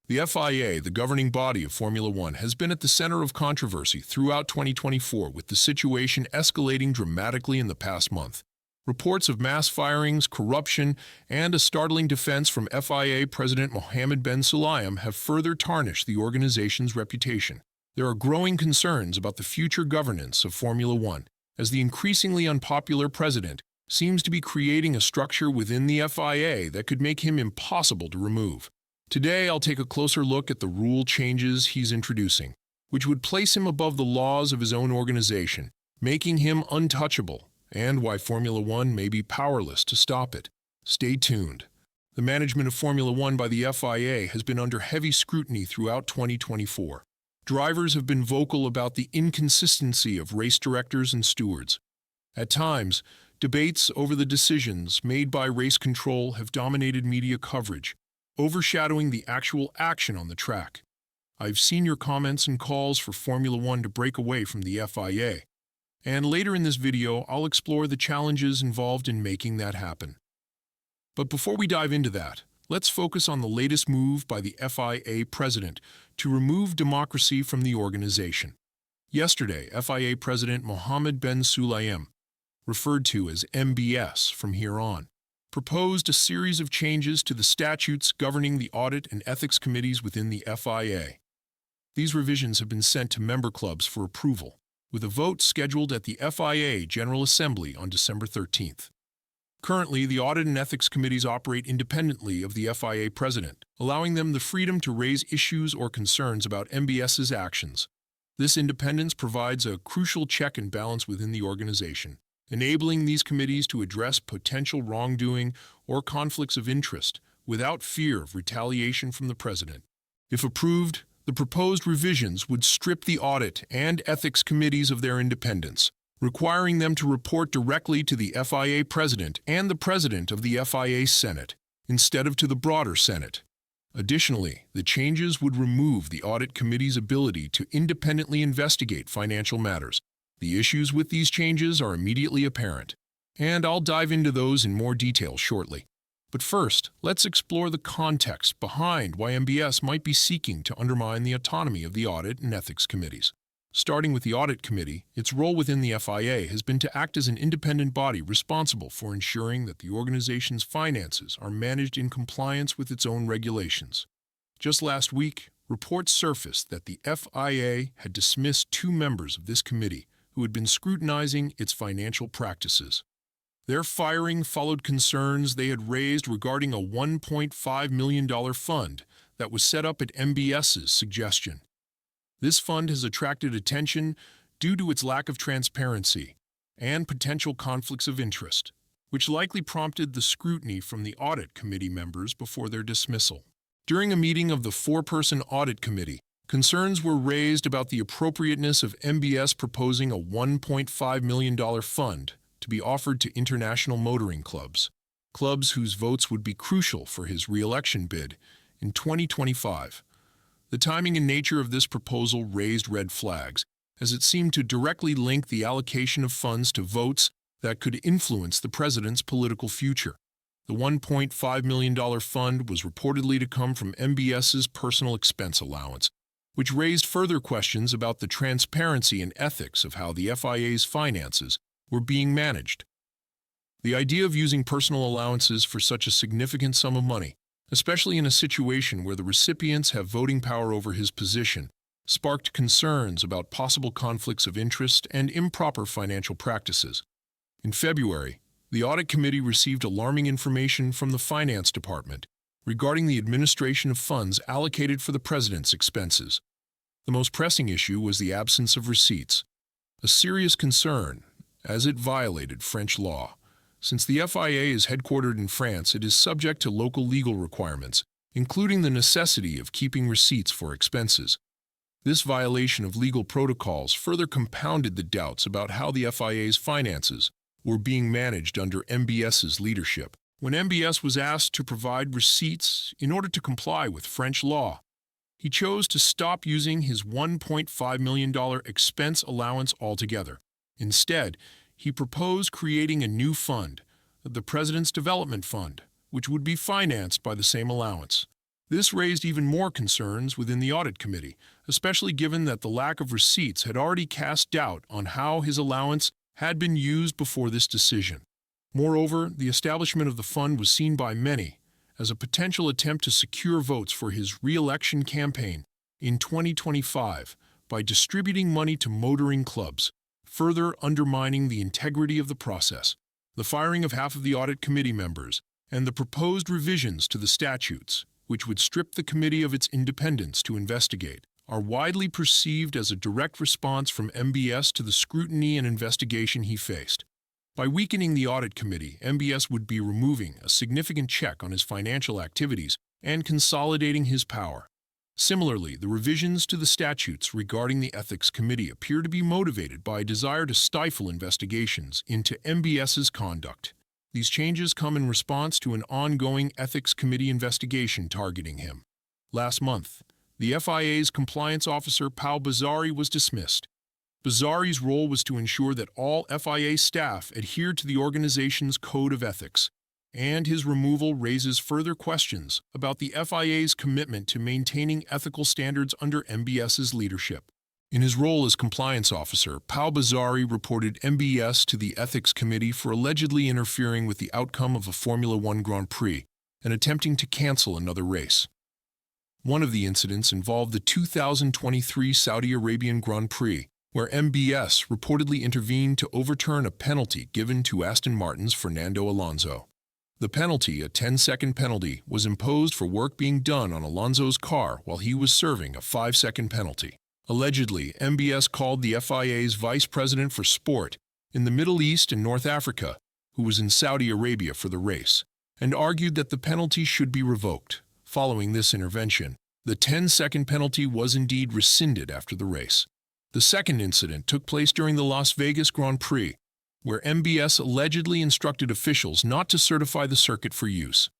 The FIA, the governing body of Formula One, has been at the center of controversy throughout 2024, with the situation escalating dramatically in the past month. Reports of mass firings, corruption, and a startling defense from FIA President Mohammed bin Sulayem have further tarnished the organization's reputation. There are growing concerns about the future governance of Formula One, as the increasingly unpopular president seems to be creating a structure within the FIA that could make him impossible to remove. Today, I'll take a closer look at the rule changes he's introducing, which would place him above the laws of his own organization, making him untouchable, and why Formula One may be powerless to stop it. Stay tuned. The management of Formula One by the FIA has been under heavy scrutiny throughout 2024. Drivers have been vocal about the inconsistency of race directors and stewards. At times, debates over the decisions made by race control have dominated media coverage, overshadowing the actual action on the track. I've seen your comments and calls for Formula One to break away from the FIA, and later in this video I'll explore the challenges involved in making that happen. But before we dive into that, let's focus on the latest move by the FIA president to remove democracy from the organization. Yesterday, FIA President Mohammed bin Sulayem, referred to as MBS from here on, proposed a series of changes to the statutes governing the audit and ethics committees within the FIA. These revisions have been sent to member clubs for approval, with a vote scheduled at the FIA General Assembly on December 13th. Currently, the audit and ethics committees operate independently of the FIA president, allowing them the freedom to raise issues or concerns about MBS's actions. This independence provides a crucial check and balance within the organization, enabling these committees to address potential wrongdoing or conflicts of interest without fear of retaliation from the president. If approved, the proposed revisions would strip the audit and ethics committees of their independence, requiring them to report directly to the FIA president and the president of the FIA Senate, instead of to the broader Senate. Additionally, the changes would remove the audit committee's ability to independently investigate financial matters. The issues with these changes are immediately apparent, and I'll dive into those in more detail shortly. But first, let's explore the context behind why MBS might be seeking to undermine the autonomy of the audit and ethics committees. Starting with the audit committee, its role within the FIA has been to act as an independent body responsible for ensuring that the organization's finances are managed in compliance with its own regulations. Just last week, reports surfaced that the FIA had dismissed 2 members of this committee who had been scrutinizing its financial practices. Their firing followed concerns they had raised regarding a $1.5 million fund that was set up at MBS's suggestion. This fund has attracted attention due to its lack of transparency and potential conflicts of interest, which likely prompted the scrutiny from the audit committee members before their dismissal. During a meeting of the 4-person audit committee, concerns were raised about the appropriateness of MBS proposing a $1.5 million fund to be offered to international motoring clubs whose votes would be crucial for his re-election bid in 2025. The timing and nature of this proposal raised red flags, as it seemed to directly link the allocation of funds to votes that could influence the president's political future. The $1.5 million fund was reportedly to come from MBS's personal expense allowance, which raised further questions about the transparency and ethics of how the FIA's finances were being managed. The idea of using personal allowances for such a significant sum of money, especially in a situation where the recipients have voting power over his position, sparked concerns about possible conflicts of interest and improper financial practices. In February, the Audit Committee received alarming information from the Finance Department regarding the administration of funds allocated for the president's expenses. The most pressing issue was the absence of receipts, a serious concern as it violated French law. Since the FIA is headquartered in France, it is subject to local legal requirements, including the necessity of keeping receipts for expenses. This violation of legal protocols further compounded the doubts about how the FIA's finances were being managed under MBS's leadership. When MBS was asked to provide receipts in order to comply with French law, he chose to stop using his $1.5 million expense allowance altogether. Instead, he proposed creating a new fund, the President's Development Fund, which would be financed by the same allowance. This raised even more concerns within the audit committee, especially given that the lack of receipts had already cast doubt on how his allowance had been used before this decision. Moreover, the establishment of the fund was seen by many as a potential attempt to secure votes for his re-election campaign in 2025 by distributing money to motoring clubs, further undermining the integrity of the process. The firing of half of the audit committee members and the proposed revisions to the statutes, which would strip the committee of its independence to investigate, are widely perceived as a direct response from MBS to the scrutiny and investigation he faced. By weakening the audit committee, MBS would be removing a significant check on his financial activities and consolidating his power. Similarly, the revisions to the statutes regarding the ethics committee appear to be motivated by a desire to stifle investigations into MBS's conduct. These changes come in response to an ongoing ethics committee investigation targeting him. Last month, the FIA's compliance officer, Pal Bazari, was dismissed. Bazari's role was to ensure that all FIA staff adhered to the organization's code of ethics, and his removal raises further questions about the FIA's commitment to maintaining ethical standards under MBS's leadership. In his role as compliance officer, Pal Bazari reported MBS to the Ethics Committee for allegedly interfering with the outcome of a Formula One Grand Prix and attempting to cancel another race. One of the incidents involved the 2023 Saudi Arabian Grand Prix, where MBS reportedly intervened to overturn a penalty given to Aston Martin's Fernando Alonso. The penalty, a 10-second penalty, was imposed for work being done on Alonso's car while he was serving a 5-second penalty. Allegedly, MBS called the FIA's vice president for sport in the Middle East and North Africa, who was in Saudi Arabia for the race, and argued that the penalty should be revoked. Following this intervention, the 10-second penalty was indeed rescinded after the race. The second incident took place during the Las Vegas Grand Prix, where MBS allegedly instructed officials not to certify the circuit for use.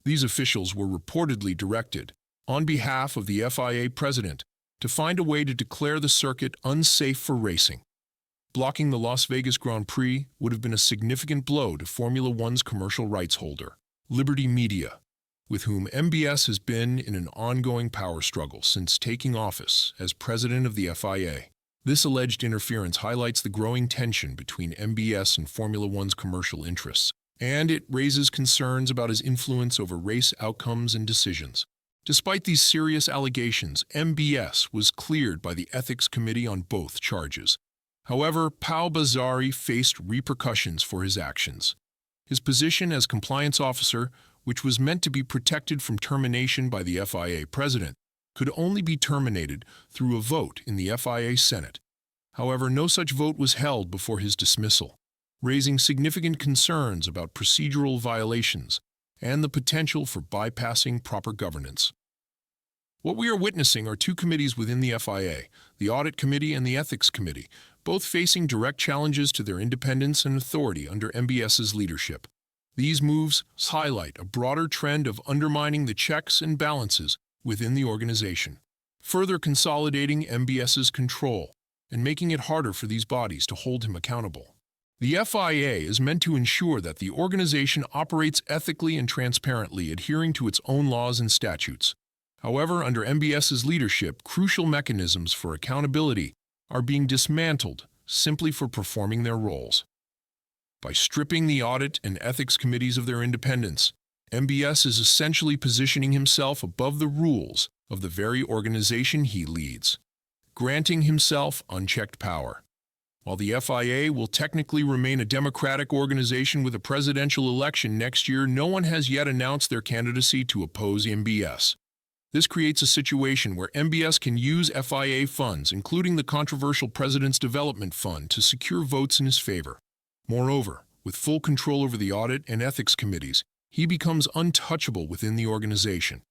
These officials were reportedly directed, on behalf of the FIA president, to find a way to declare the circuit unsafe for racing. Blocking the Las Vegas Grand Prix would have been a significant blow to Formula One's commercial rights holder, Liberty Media, with whom MBS has been in an ongoing power struggle since taking office as president of the FIA. This alleged interference highlights the growing tension between MBS and Formula One's commercial interests, and it raises concerns about his influence over race outcomes and decisions. Despite these serious allegations, MBS was cleared by the Ethics Committee on both charges. However, Pal Bazari faced repercussions for his actions. His position as compliance officer, which was meant to be protected from termination by the FIA president, could only be terminated through a vote in the FIA Senate. However, no such vote was held before his dismissal, raising significant concerns about procedural violations and the potential for bypassing proper governance. What we are witnessing are two committees within the FIA, the Audit Committee and the Ethics Committee, both facing direct challenges to their independence and authority under MBS's leadership. These moves highlight a broader trend of undermining the checks and balances within the organization, further consolidating MBS's control and making it harder for these bodies to hold him accountable. The FIA is meant to ensure that the organization operates ethically and transparently, adhering to its own laws and statutes. However, under MBS's leadership, crucial mechanisms for accountability are being dismantled simply for performing their roles. By stripping the audit and ethics committees of their independence, MBS is essentially positioning himself above the rules of the very organization he leads, granting himself unchecked power. While the FIA will technically remain a democratic organization with a presidential election next year, no one has yet announced their candidacy to oppose MBS. This creates a situation where MBS can use FIA funds, including the controversial President's Development Fund, to secure votes in his favor. Moreover, with full control over the audit and ethics committees, he becomes untouchable within the organization.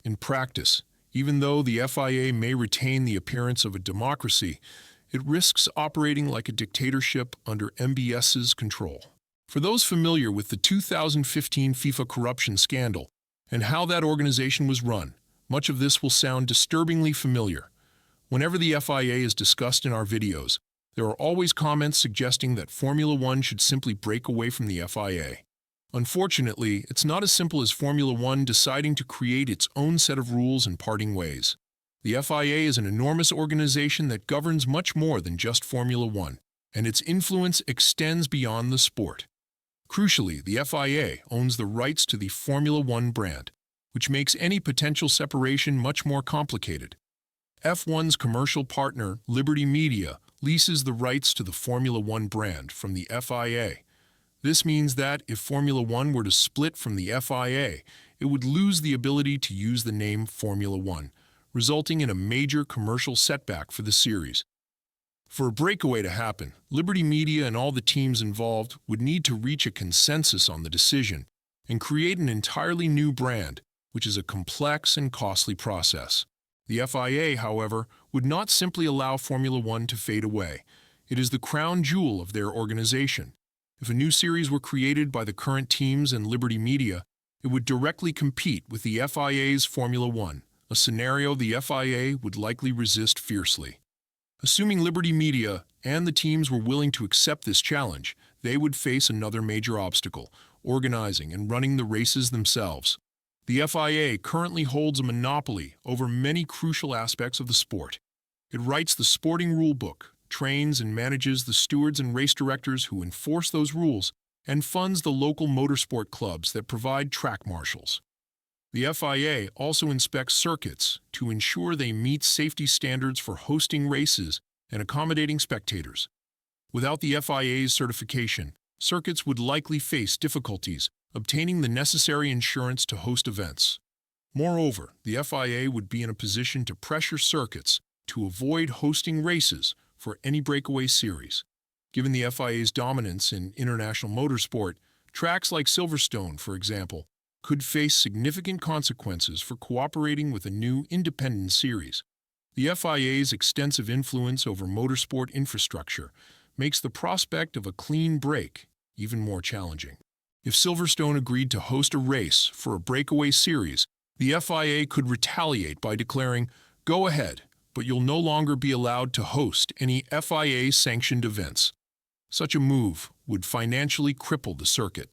In practice, even though the FIA may retain the appearance of a democracy, it risks operating like a dictatorship under MBS's control. For those familiar with the 2015 FIFA corruption scandal and how that organization was run, much of this will sound disturbingly familiar. Whenever the FIA is discussed in our videos, there are always comments suggesting that Formula One should simply break away from the FIA. Unfortunately, it's not as simple as Formula One deciding to create its own set of rules and parting ways. The FIA is an enormous organization that governs much more than just Formula One, and its influence extends beyond the sport. Crucially, the FIA owns the rights to the Formula One brand, which makes any potential separation much more complicated. F1's commercial partner, Liberty Media, leases the rights to the Formula One brand from the FIA. This means that if Formula One were to split from the FIA, it would lose the ability to use the name Formula One, resulting in a major commercial setback for the series. For a breakaway to happen, Liberty Media and all the teams involved would need to reach a consensus on the decision and create an entirely new brand, which is a complex and costly process. The FIA, however, would not simply allow Formula One to fade away. It is the crown jewel of their organization. If a new series were created by the current teams and Liberty Media, it would directly compete with the FIA's Formula One, a scenario the FIA would likely resist fiercely. Assuming Liberty Media and the teams were willing to accept this challenge, they would face another major obstacle: organizing and running the races themselves. The FIA currently holds a monopoly over many crucial aspects of the sport. It writes the sporting rulebook, trains and manages the stewards and race directors who enforce those rules, and funds the local motorsport clubs that provide track marshals. The FIA also inspects circuits to ensure they meet safety standards for hosting races and accommodating spectators. Without the FIA's certification, circuits would likely face difficulties obtaining the necessary insurance to host events. Moreover, the FIA would be in a position to pressure circuits to avoid hosting races for any breakaway series. Given the FIA's dominance in international motorsport, tracks like Silverstone, for example, could face significant consequences for cooperating with a new independent series. The FIA's extensive influence over motorsport infrastructure makes the prospect of a clean break even more challenging. If Silverstone agreed to host a race for a breakaway series, the FIA could retaliate by declaring, "Go ahead, but you'll no longer be allowed to host any FIA-sanctioned events." Such a move would financially cripple the circuit,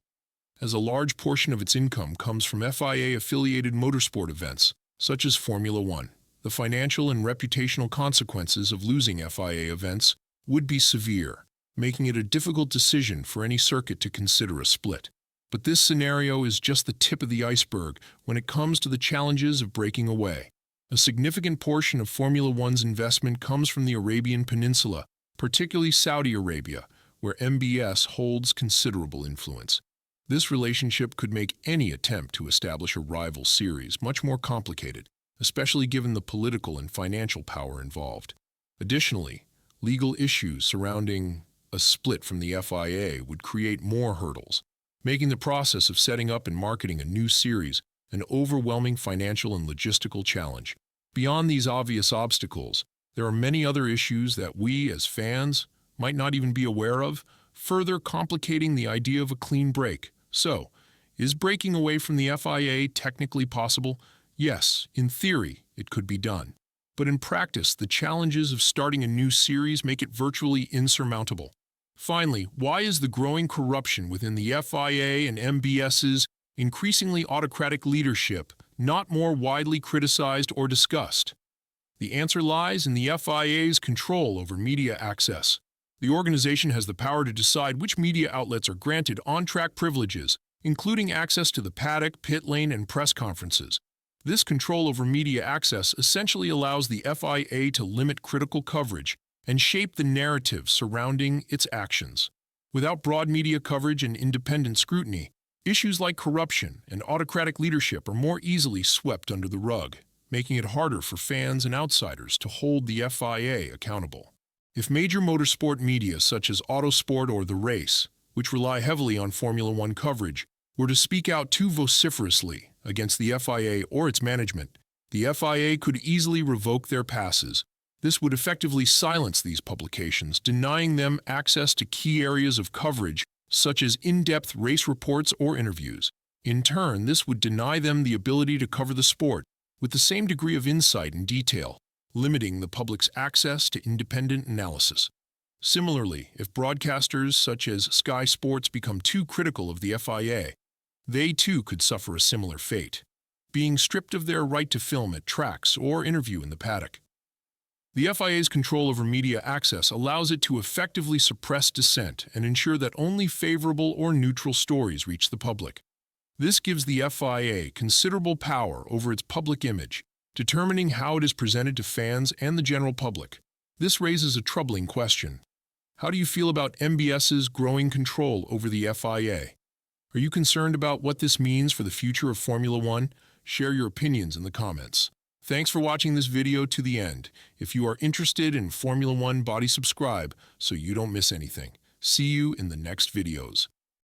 as a large portion of its income comes from FIA-affiliated motorsport events, such as Formula One. The financial and reputational consequences of losing FIA events would be severe, making it a difficult decision for any circuit to consider a split. But this scenario is just the tip of the iceberg when it comes to the challenges of breaking away. A significant portion of Formula One's investment comes from the Arabian Peninsula, particularly Saudi Arabia, where MBS holds considerable influence. This relationship could make any attempt to establish a rival series much more complicated, especially given the political and financial power involved. Additionally, legal issues surrounding a split from the FIA would create more hurdles, making the process of setting up and marketing a new series an overwhelming financial and logistical challenge. Beyond these obvious obstacles, there are many other issues that we, as fans, might not even be aware of, further complicating the idea of a clean break. So, is breaking away from the FIA technically possible? Yes, in theory, it could be done. But in practice, the challenges of starting a new series make it virtually insurmountable. Finally, why is the growing corruption within the FIA and MBS's increasingly autocratic leadership not more widely criticized or discussed? The answer lies in the FIA's control over media access. The organization has the power to decide which media outlets are granted on-track privileges, including access to the paddock, pit lane, and press conferences. This control over media access essentially allows the FIA to limit critical coverage and shape the narrative surrounding its actions. Without broad media coverage and independent scrutiny, issues like corruption and autocratic leadership are more easily swept under the rug, making it harder for fans and outsiders to hold the FIA accountable. If major motorsport media such as Autosport or The Race, which rely heavily on Formula One coverage, were to speak out too vociferously against the FIA or its management, the FIA could easily revoke their passes. This would effectively silence these publications, denying them access to key areas of coverage such as in-depth race reports or interviews. In turn, this would deny them the ability to cover the sport with the same degree of insight and detail, limiting the public's access to independent analysis. Similarly, if broadcasters such as Sky Sports become too critical of the FIA, They too could suffer a similar fate, being stripped of their right to film at tracks or interview in the paddock. The FIA's control over media access allows it to effectively suppress dissent and ensure that only favorable or neutral stories reach the public. This gives the FIA considerable power over its public image, determining how it is presented to fans and the general public. This raises a troubling question. How do you feel about MBS's growing control over the FIA? Are you concerned about what this means for the future of Formula One? Share your opinions in the comments. Thanks for watching this video to the end. If you are interested in Formula One body, subscribe so you don't miss anything. See you in the next videos.